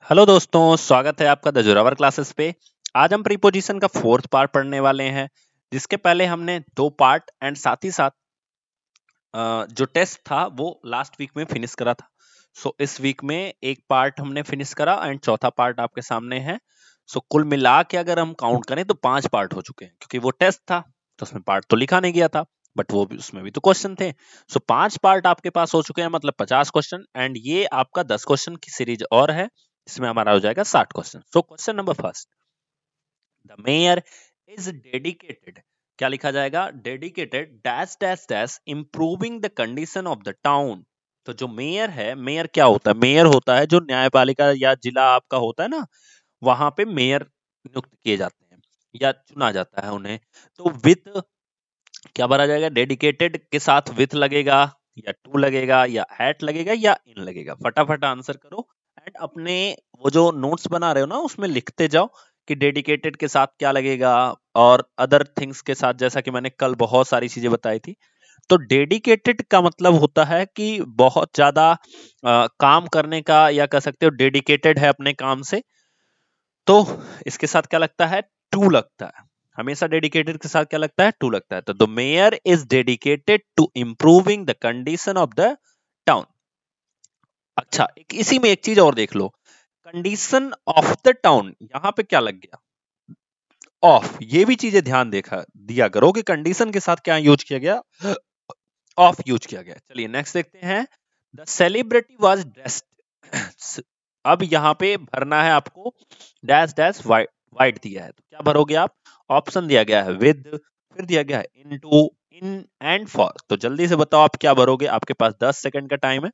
Hello दोस्तों, स्वागत है आपका द जोरावर क्लासेस पे। आज हम प्रीपोजिशन का फोर्थ पार्ट पढ़ने वाले हैं, जिसके पहले हमने दो पार्ट एंड साथ ही साथ जो टेस्ट था वो लास्ट वीक में फिनिश करा था। सो इस वीक में एक पार्ट हमने फिनिश करा एंड चौथा पार्ट आपके सामने है। सो कुल मिला के अगर हम काउंट करें तो 5 पार्ट हो चुके हैं, क्योंकि वो टेस्ट था तो उसमें पार्ट तो लिखा नहीं गया था, बट वो भी उसमें भी तो क्वेश्चन थे। सो 5 पार्ट आपके पास हो चुके हैं, मतलब 50 क्वेश्चन, एंड ये आपका 10 क्वेश्चन की सीरीज और है, इसमें हमारा हो जाएगा 60 question. So question number first, the mayor is dedicated, क्या लिखा जाएगा? Dedicated dash dash dash improving the condition of the town. तो जो मेयर है, मेयर क्या होता है? मेयर होता है जो न्यायपालिका या जिला आपका होता है ना, वहां पे मेयर नियुक्त किए जाते हैं या चुना जाता है उन्हें। तो विथ क्या भरा जाएगा? डेडिकेटेड के साथ विथ लगेगा या टू लगेगा या एट लगेगा या इन लगेगा? फटाफट आंसर करो एंड अपने वो जो नोट्स बना रहे हो ना उसमें लिखते जाओ कि डेडिकेटेड के साथ क्या लगेगा और अदर थिंग्स के साथ, जैसा कि मैंने कल बहुत सारी चीजें बताई थी। तो डेडिकेटेड का मतलब होता है कि बहुत ज्यादा काम करने का, या कह सकते हो डेडिकेटेड है अपने काम से। तो इसके साथ क्या लगता है? टू लगता है। हमेशा डेडिकेटेड के साथ क्या लगता है? टू लगता है। तो the mayor is dedicated to improving the condition of the town. अच्छा, इसी में एक चीज और देख लो, कंडीशन ऑफ द टाउन, यहां पे क्या लग गया? ऑफ। ये भी चीजें ध्यान देखा दिया करो कि कंडीशन के साथ क्या यूज किया गया? ऑफ यूज किया गया। चलिए नेक्स्ट देखते हैं। The celebrity was dressed. अब यहाँ पे भरना है आपको डैश डैश वाइट, वाइट दिया है तो क्या भरोगे आप? ऑप्शन दिया गया है विद, फिर दिया गया है इनटू, इन एंड फॉर। तो जल्दी से बताओ आप क्या भरोगे, आपके पास 10 सेकंड का टाइम है।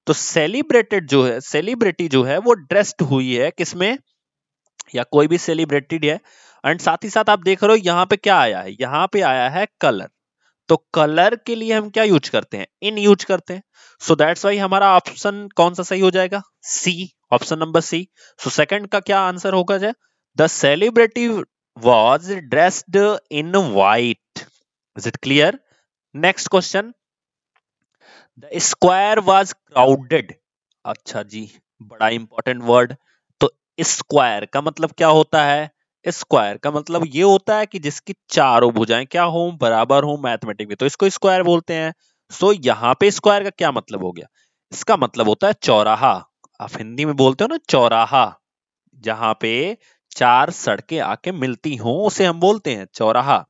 तो सेलिब्रेटेड जो है, सेलिब्रिटी जो है वो ड्रेस्ड हुई है किसमें? या कोई भी सेलिब्रिटी है। एंड साथ ही साथ आप देख रहे हो यहाँ पे क्या आया है? यहाँ पे आया है कलर। तो कलर के लिए हम क्या यूज करते हैं? इन यूज करते हैं। सो दैट्स वाई हमारा ऑप्शन कौन सा सही हो जाएगा? C, option number C. So second का क्या आंसर होगा? जाए the celebrity was dressed in white. Is it clear? Next question, the square was crowded. अच्छा जी, बड़ा इंपॉर्टेंट वर्ड। तो स्क्वायर का मतलब क्या होता है? स्क्वायर का मतलब ये होता है कि जिसकी चारों भुजाएं क्या हो? बराबर हो मैथमेटिक में, तो इसको स्क्वायर बोलते हैं। सो यहाँ पे स्क्वायर का क्या मतलब हो गया? इसका मतलब होता है चौराहा। आप हिंदी में बोलते हो ना चौराहा, जहां पे चार सड़कें आके मिलती हो उसे हम बोलते हैं चौराहा,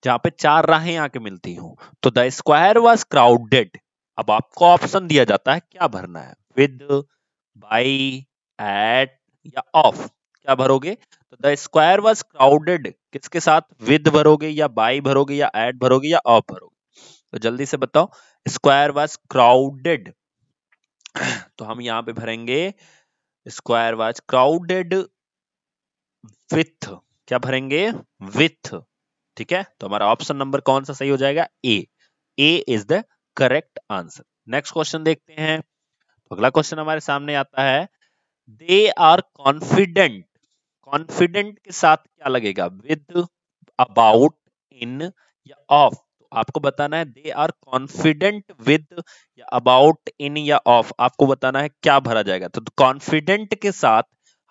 जहां पे चार राहें आके मिलती हो। तो द स्क्वायर वाज क्राउडेड। अब आपको ऑप्शन दिया जाता है क्या भरना है? विद, बाई, एट या ऑफ। क्या भरोगे? तो द स्क्वायर वाज क्राउडेड किसके साथ? विद भरोगे या बाई भरोगे या एट भरोगे या ऑफ भरोगे? तो जल्दी से बताओ। स्क्वायर वाज क्राउडेड, तो हम यहां पे भरेंगे स्क्वायर वाज क्राउडेड विथ। क्या भरेंगे? विथ। ठीक है, तो हमारा ऑप्शन नंबर कौन सा सही हो जाएगा? A. A is the correct answer. Next question देखते हैं। तो अगला क्वेश्चन हमारे सामने आता है, दे आर कॉन्फिडेंट। कॉन्फिडेंट के साथ क्या लगेगा? विद, अबाउट, इन या ऑफ? तो आपको बताना है दे आर कॉन्फिडेंट विद या अबाउट, इन या ऑफ। आपको बताना है क्या भरा जाएगा। तो कॉन्फिडेंट के साथ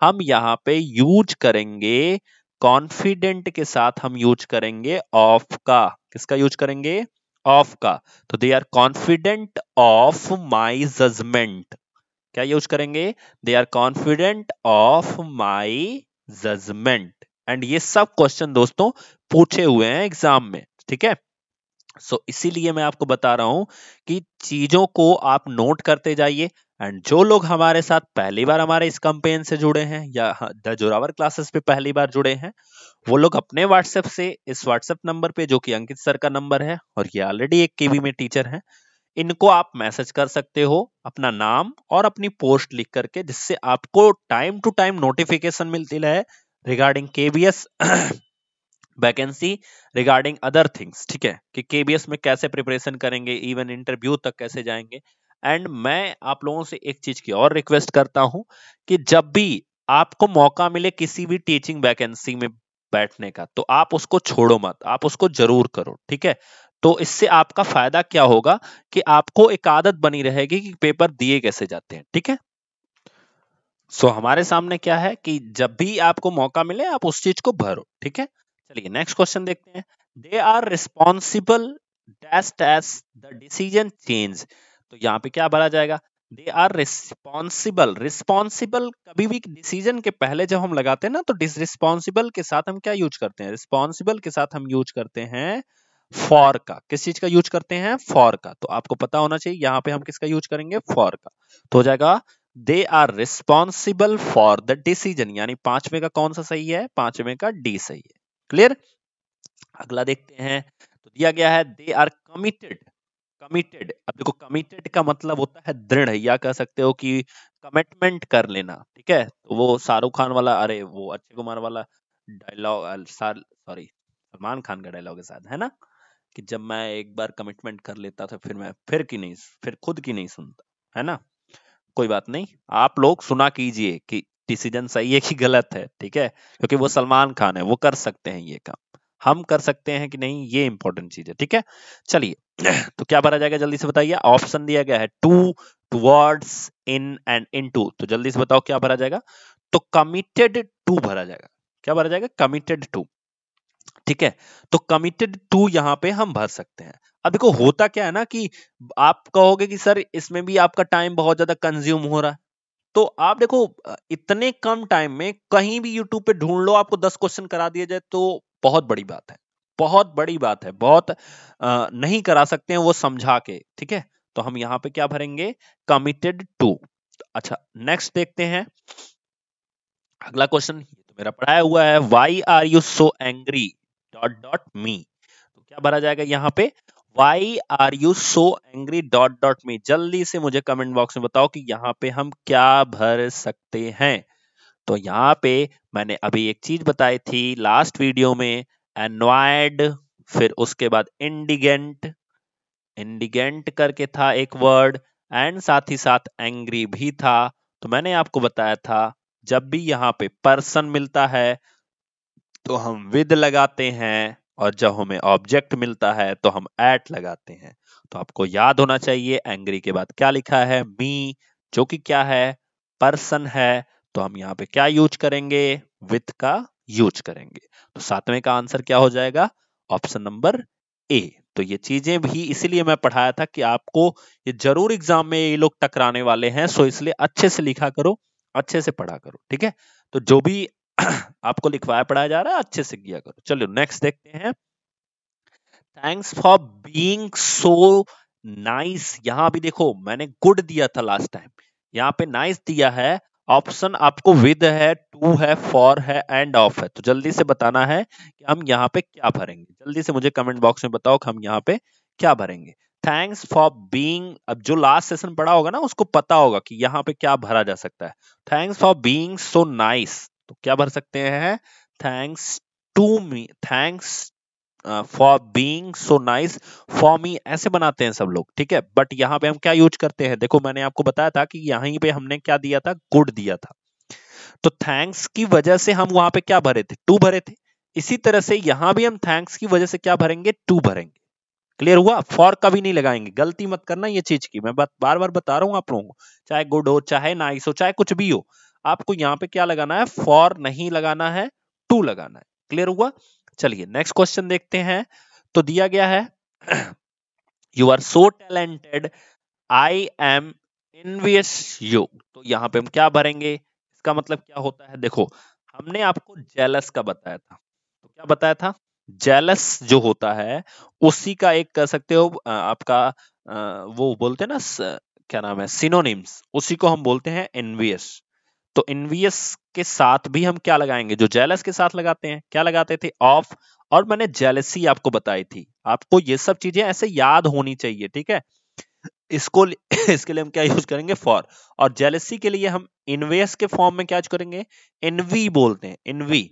हम यहाँ पे यूज करेंगे, कॉन्फिडेंट के साथ हम यूज करेंगे ऑफ का। किसका यूज करेंगे? ऑफ का। तो they are confident of my judgment. क्या यूज करेंगे? They are confident of my judgment. And ये सब क्वेश्चन दोस्तों पूछे हुए हैं एग्जाम में, ठीक है। सो इसीलिए मैं आपको बता रहा हूं कि चीजों को आप नोट करते जाइए। एंड जो लोग हमारे साथ पहली बार हमारे इस कैंपेन से जुड़े हैं या द जोरावर क्लासेस पे पहली बार जुड़े हैं, वो लोग अपने व्हाट्सएप से इस व्हाट्सएप नंबर पे, जो कि अंकित सर का नंबर है और ये ऑलरेडी एक केवी में टीचर है, इनको आप मैसेज कर सकते हो अपना नाम और अपनी पोस्ट लिख करके, जिससे आपको टाइम टू टाइम नोटिफिकेशन मिलती रहे regarding KBS vacancy, regarding other things. ठीक है, कि केबीएस में कैसे प्रिपरेशन करेंगे, इवन इंटरव्यू तक कैसे जाएंगे। एंड मैं आप लोगों से एक चीज की और रिक्वेस्ट करता हूं कि जब भी आपको मौका मिले किसी भी टीचिंग वैकेंसी में बैठने का, तो आप उसको छोड़ो मत, आप उसको जरूर करो। ठीक है, तो इससे आपका फायदा क्या होगा कि आपको एक आदत बनी रहेगी कि पेपर दिए कैसे जाते हैं। ठीक है, हमारे सामने क्या है कि जब भी आपको मौका मिले आप उस चीज को भरो, ठीक है। चलिए नेक्स्ट क्वेश्चन देखते हैं। They are responsible dash dash the decision change. तो यहाँ पे क्या भरा जाएगा? They are responsible. रिस्पॉन्सिबल कभी भी डिसीजन के पहले जब हम लगाते हैं ना, तो रिस्पॉन्सिबल के साथ हम क्या यूज करते हैं? रिस्पॉन्सिबल के साथ हम यूज करते हैं फॉर का। किस चीज का यूज करते हैं? फॉर का। तो आपको पता होना चाहिए यहाँ पे हम किसका यूज करेंगे? फॉर का। तो हो जाएगा they are responsible for the decision, यानी पांचवे का कौन सा सही है? पांचवे का डी सही है। क्लियर? अगला देखते हैं। तो दिया गया है दे आर कमिटेड। कमिटेड, अब देखो कमिटेड का मतलब होता है दृढ़, या कह सकते हो कि कमिटमेंट कर लेना, ठीक है। तो वो शाहरुख खान वाला, अरे वो अक्षय कुमार वाला डायलॉग, सॉरी सलमान खान का डायलॉग है शायद, है ना, कि जब मैं एक बार कमिटमेंट कर लेता था फिर मैं फिर खुद की नहीं सुनता, है ना। कोई बात नहीं, आप लोग सुना कीजिए कि डिसीजन सही है कि गलत है, ठीक है, क्योंकि वो सलमान खान है, वो कर सकते हैं ये काम। हम कर सकते हैं कि नहीं, ये इंपॉर्टेंट चीज है, ठीक है। चलिए तो क्या भरा जाएगा जल्दी से बताइए। ऑप्शन दिया गया है to, towards, in and into. तो जल्दी से बताओ क्या भरा जाएगा। तो कमिटेड टू भरा जाएगा। क्या भरा जाएगा? कमिटेड टू, ठीक है। तो कमिटेड टू यहाँ पे हम भर सकते हैं। अब देखो होता क्या है ना कि आप कहोगे कि सर इसमें भी आपका टाइम बहुत ज्यादा कंज्यूम हो रहा है। तो आप देखो इतने कम टाइम में कहीं भी यूट्यूब पे ढूंढ लो, आपको 10 क्वेश्चन करा दिया जाए तो बहुत बड़ी बात है। बहुत बड़ी बात है, बहुत नहीं करा सकते हैं वो समझा के, ठीक है। तो हम यहाँ पे क्या भरेंगे? Committed to. अच्छा नेक्स्ट देखते हैं अगला क्वेश्चन। ये तो मेरा पढ़ाया हुआ है। Why are you so angry dot dot me. तो क्या भरा जाएगा यहाँ पे? Why are you so angry dot dot me. जल्दी से मुझे कमेंट बॉक्स में बताओ कि यहाँ पे हम क्या भर सकते हैं। तो यहाँ पे मैंने अभी एक चीज बताई थी लास्ट वीडियो में, एनॉयड, फिर उसके बाद इंडिगेंट, इंडिगेंट करके था एक वर्ड, एंड साथ ही साथ एंग्री भी था। तो मैंने आपको बताया था जब भी यहाँ पे पर्सन मिलता है तो हम विद लगाते हैं, और जब हमें ऑब्जेक्ट मिलता है तो हम एट लगाते हैं। तो आपको याद होना चाहिए एंग्री के बाद क्या लिखा है? मी, जो कि क्या है? पर्सन है। तो हम यहाँ पे क्या यूज करेंगे? विथ का यूज करेंगे। तो सातवें का आंसर क्या हो जाएगा? Option number A. तो ये चीजें भी इसीलिए मैं पढ़ाया था कि आपको ये जरूर एग्जाम में ये लोग टकराने वाले हैं, सो इसलिए अच्छे से लिखा करो, अच्छे से पढ़ा करो, ठीक है। तो जो भी आपको लिखवाया पढ़ाया जा रहा है अच्छे से किया करो। चलो नेक्स्ट देखते हैं। Thanks for being so nice. यहां भी देखो मैंने गुड दिया था लास्ट टाइम, यहाँ पे नाइस दिया है। ऑप्शन आपको विद है, टू है, फॉर है, एंड ऑफ है। तो जल्दी से बताना है कि हम यहाँ पे क्या भरेंगे। जल्दी से मुझे कमेंट बॉक्स में बताओ कि हम यहाँ पे क्या भरेंगे। थैंक्स फॉर बीइंग, अब जो लास्ट सेशन पढ़ा होगा ना उसको पता होगा कि यहाँ पे क्या भरा जा सकता है। Thanks for being so nice, तो क्या भर सकते हैं? Thanks to me, thanks for being so nice for me, ऐसे बनाते हैं सब लोग, ठीक है। बट यहाँ पे हम क्या यूज करते हैं? देखो मैंने आपको बताया था कि यहीं पे हमने क्या दिया था? गुड दिया था। तो थैंक्स की वजह से हम वहां पे क्या भरे थे? टू भरे थे। इसी तरह से यहां भी हम थैंक्स की वजह से क्या भरेंगे? टू भरेंगे। क्लियर हुआ? फॉर कभी नहीं लगाएंगे, गलती मत करना ये चीज की, मैं बार बार बता रहा हूं आप लोगों को। चाहे गुड हो, चाहे नाइस हो, चाहे कुछ भी हो, आपको यहाँ पे क्या लगाना है? फॉर नहीं लगाना है, टू लगाना है। क्लियर हुआ? चलिए नेक्स्ट क्वेश्चन देखते हैं। तो दिया गया है you are so talented, I am envious you. तो यहाँ पे हम क्या भरेंगे? इसका मतलब क्या होता है? देखो हमने आपको जेलस का बताया था। तो क्या बताया था? जेलस जो होता है उसी का एक कह सकते हो आपका वो बोलते हैं ना क्या नाम है, सिनोनिम्स, उसी को हम बोलते हैं एनवियस। तो एनवियस के साथ भी हम क्या लगाएंगे? जो जेलस के साथ लगाते हैं, क्या लगाते थे? ऑफ। और मैंने जेलसी आपको बताई थी। आपको ये सब चीजें ऐसे याद होनी चाहिए, ठीक है। इसको इसके लिए हम क्या यूज करेंगे? फॉर। और जेलसी के लिए हम इनवेस के फॉर्म में क्या यूज करेंगे? एनवी बोलते हैं, एनवी।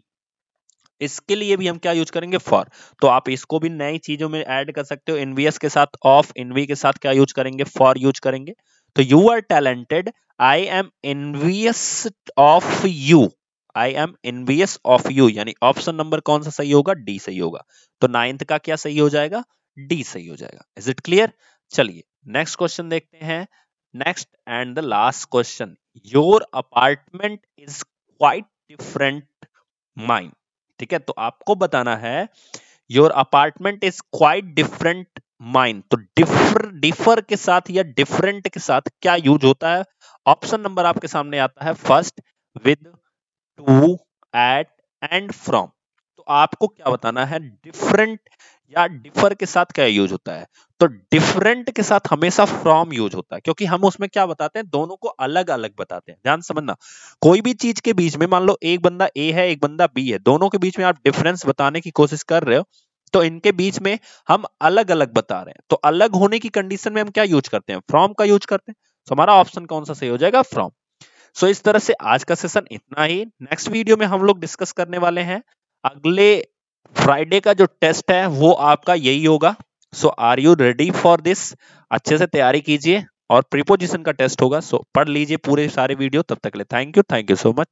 इसके लिए भी हम क्या यूज करेंगे? फॉर। तो आप इसको भी नई चीजों में ऐड कर सकते हो। एनवीएस के साथ ऑफ, एनवी के साथ क्या यूज करेंगे? फॉर यूज करेंगे। तो you are talented, I am envious of you, I am envious of you, यानी ऑप्शन नंबर कौन सा सही होगा? डी सही होगा। तो नाइन्थ का क्या सही हो जाएगा? डी सही हो जाएगा। Is it clear? चलिए नेक्स्ट क्वेश्चन देखते हैं। Next and the last question, your apartment is quite different mine. ठीक है, तो आपको बताना है your apartment is quite different mine. तो डिफर के साथ या डिफरेंट के साथ क्या यूज होता है? ऑप्शन नंबर आपके सामने आता है first, with, to, at and from. तो आपको क्या बताना है, डिफरेंट या डिफर के साथ क्या यूज होता है? तो डिफरेंट के साथ हमेशा फ्रॉम यूज होता है, क्योंकि हम उसमें क्या बताते हैं, दोनों को अलग अलग बताते हैं। ध्यान समझना, कोई भी चीज के बीच में मान लो एक बंदा ए है एक बंदा बी है, दोनों के बीच में आप डिफरेंस बताने की कोशिश कर रहे हो, तो इनके बीच में हम अलग अलग बता रहे हैं। तो अलग होने की कंडीशन में हम क्या यूज करते हैं, फ्रॉम का यूज करते हैं। तो हमारा ऑप्शन कौन सा सही हो जाएगा, फ्रॉम। सो इस तरह से आज का सेशन इतना ही। नेक्स्ट वीडियो में हम लोग डिस्कस करने वाले हैं अगले फ्राइडे का जो टेस्ट है वो आपका यही होगा। So are you ready for this? अच्छे से तैयारी कीजिए, और प्रीपोजिशन का टेस्ट होगा। सो पढ़ लीजिए पूरे सारे वीडियो। तब तक के लिए थैंक यू सो मच।